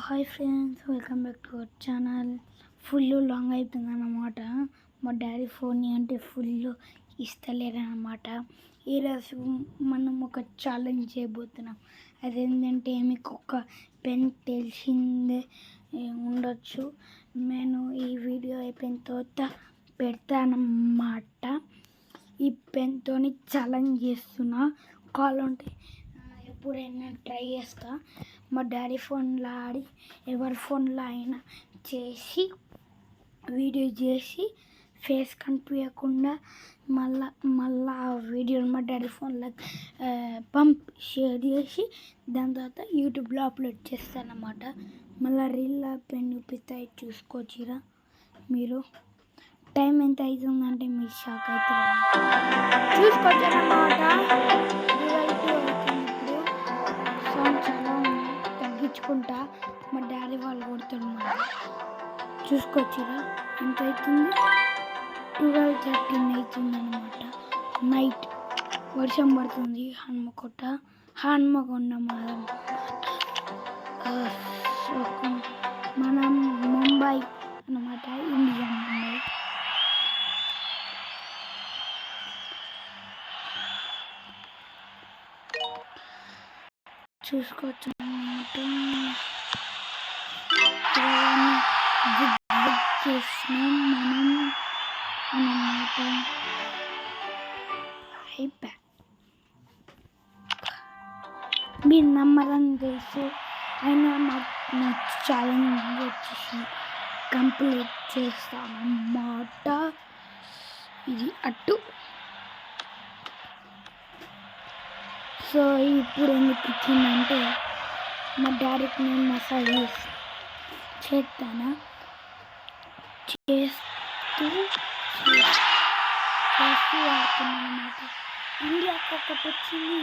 Hi friends, welcome back to our channel. Full long అవుతుంది అన్నమాట. మా డాడీ ఫోన్ అంటే ఫుల్ ఇస్తలేరన్నమాట. ఈరోజు మనం ఒక ఛాలెంజ్ చేయబోతున్నాం. అదేంటంటే మీకు ఒక పెన్ తెలిసిందే ఉండొచ్చు. నేను ఈ వీడియో అయిపోయిన తర్వాత పెడతానన్నమాట. ఈ పెన్తో ఛాలెంజ్ చేస్తున్నా. కావాలంటే ఎప్పుడైనా ట్రై చేస్తా. మా డాడీ ఫోన్లో ఆడి ఎవరి ఫోన్లో అయినా చేసి వీడియో చేసి ఫేస్ కనిపించకుండా మళ్ళా ఆ వీడియోని మా డాడీ ఫోన్లో షేర్ చేసి దాని తర్వాత యూట్యూబ్లో అప్లోడ్ చేస్తానన్నమాట. మళ్ళీ రీల్ పెన్ చూపిస్తాయి, చూసుకోవచ్చురా మీరు. టైం ఎంత అవుతుందంటే మీరు షాక్ అవుతారు. చూసుకోవచ్చారన్నమాట. సౌండ్ చాలా తగ్గించుకుంటా. మా డాడీ వాళ్ళు కొడుతున్నారు. చూసుకోవచ్చురా ఎంత అవుతుంది. 12:13 అవుతుంది అన్నమాట. నైట్ వర్షం పడుతుంది. హన్మకొండ మనం ముంబై అన్నమాట, ఇండియా ముంబై. చూసుకోవచ్చు అన్నమాట. చేసినాం మనం అన్నమాట. అయిపోయా మీరు నమ్మరని తెలుసు, అయినా నా ఛాలెంజ్ వచ్చేసి కంప్లీట్ చేస్తానన్నమాట. ఇది అట్టు. సో ఇప్పుడు ఎందుకు ఇచ్చిందంటే మా డాడీకి నేను మసాజ్ చేస్తాను. చేస్తూ వాడుతున్నాను అన్నమాట. ఇండియాకి ఒకటి వచ్చింది.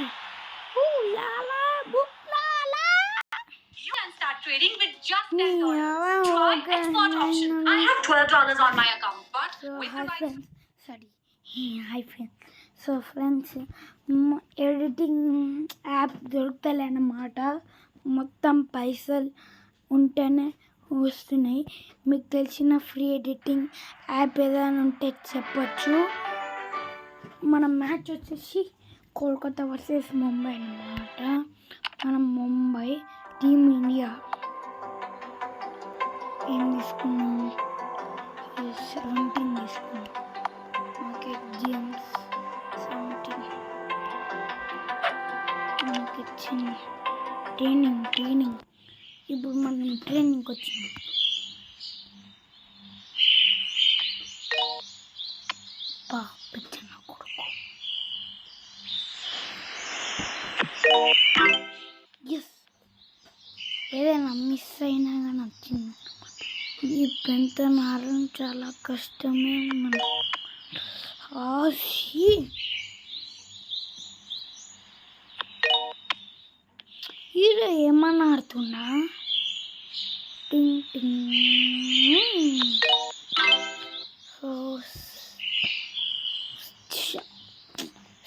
You can start trading with just $10. Try export option. I have $12 on my account, but with the right... Hi friends. So friends, editing app దొరుకుతలే అన్నమాట. మొత్తం పైసలు ఉంటేనే వస్తున్నాయి. మీకు తెలిసిన ఫ్రీ ఎడిటింగ్ యాప్ ఏదైనా ఉంటే చెప్పచ్చు. మన మ్యాచ్ వచ్చేసి కోల్కతా వర్సెస్ ముంబై అన్నమాట. మనం ముంబై టీమ్ ఇండియా ఏం తీసుకున్నాం, 17 తీసుకున్నాం. ఓకే, గేమ్స్ 17 మనకి వచ్చింది. ట్రైనింగ్ ఇప్పుడు మనం ట్రైనింగ్కి వచ్చింది. పెంచిన కొడుకు. ఎస్, ఏదైనా మిస్ అయినా కానీ వచ్చింది. ఈ పెంత నారం చాలా కష్టమే. మనం హీరో ఏమన్నా ఆడుతున్నా. టింగ్ టింగ్.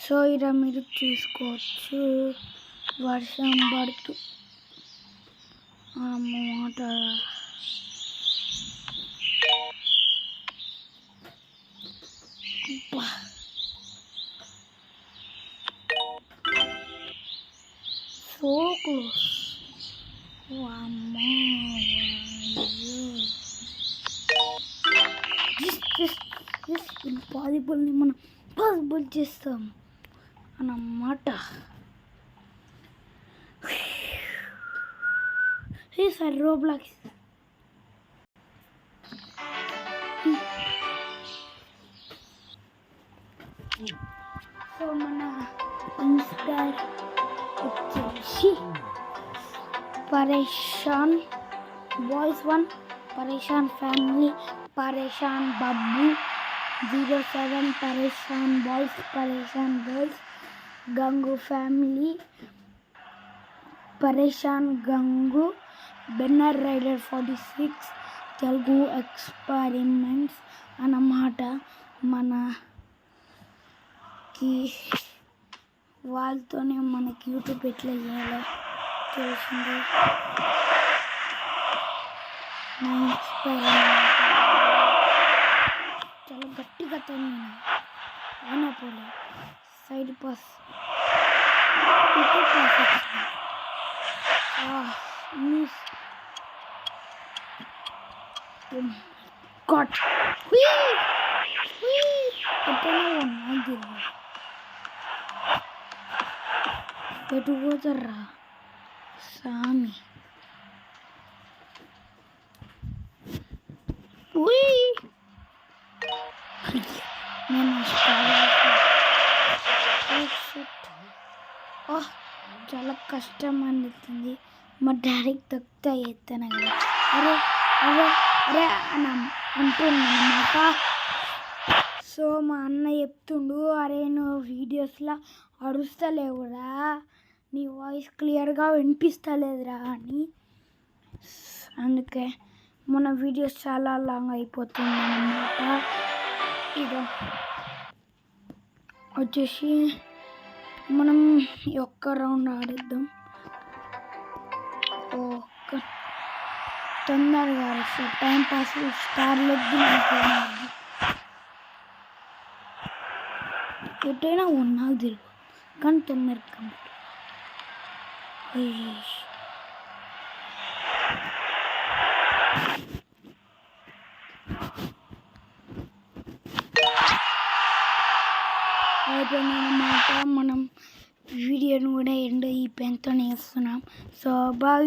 సో ఇలా మీరు చూసుకోవచ్చు. వర్షం పడుతూ అన్నమాట. So close. ఇంపాసిబుల్ని మనం పాసిబుల్ చేస్తాం అన్నమాట. సార్ రోబ్లాక్స్ సో మన ఇన్స్టా వచ్చేసి పరేషాన్ బాయ్స్ 1, పరేషాన్ ఫ్యామిలీ, పరేషాన్ బబ్బు 07, పరేషాన్ బాయ్స్, పరేషాన్ గర్ల్స్, గంగు ఫ్యామిలీ, పరేషాన్ గంగు, బెన్నర్ రైడర్ 46, తెలుగు ఎక్స్పెరిమెంట్స్ అన్నమాట. మనకి వాళ్ళతోనే మనకి యూట్యూబ్ ఎట్లా చేయాలో తెలిసింది. పాస్ వచ్చింది. మిస్ గాట్ ఎట్టైనా నాకు తెలియదు ఎటు పోతారా సామి. నేను చాలా కష్టం అనిపిస్తుంది. మా డాడీకి తక్కువ ఎత్తాను కదా. అరే అరే అరే అని అంటున్నామాట. సో మా అన్న చెప్తుండు, అరే నువ్వు వీడియోస్లో అరుస్తలేవురా, నీ వాయిస్ క్లియర్గా వినిపిస్తలేదురా అని. అందుకే మన వీడియోస్ చాలా లాంగ్ అయిపోతుంది అన్నమాట. ఇక వచ్చేసి మనం ఈ ఒక్క రౌండ్ ఆడిద్దాం. తొందరగా వస్తుంది టైం పాస్. స్టార్లో ఎటైనా నాకు తెలియదు కానీ తొందరగా కంప్లీట్. అయిపోయిందన్నమాట. మనం వీడియోను కూడా ఎండ్ ఈ పెన్తో వేస్తున్నాం. So bye.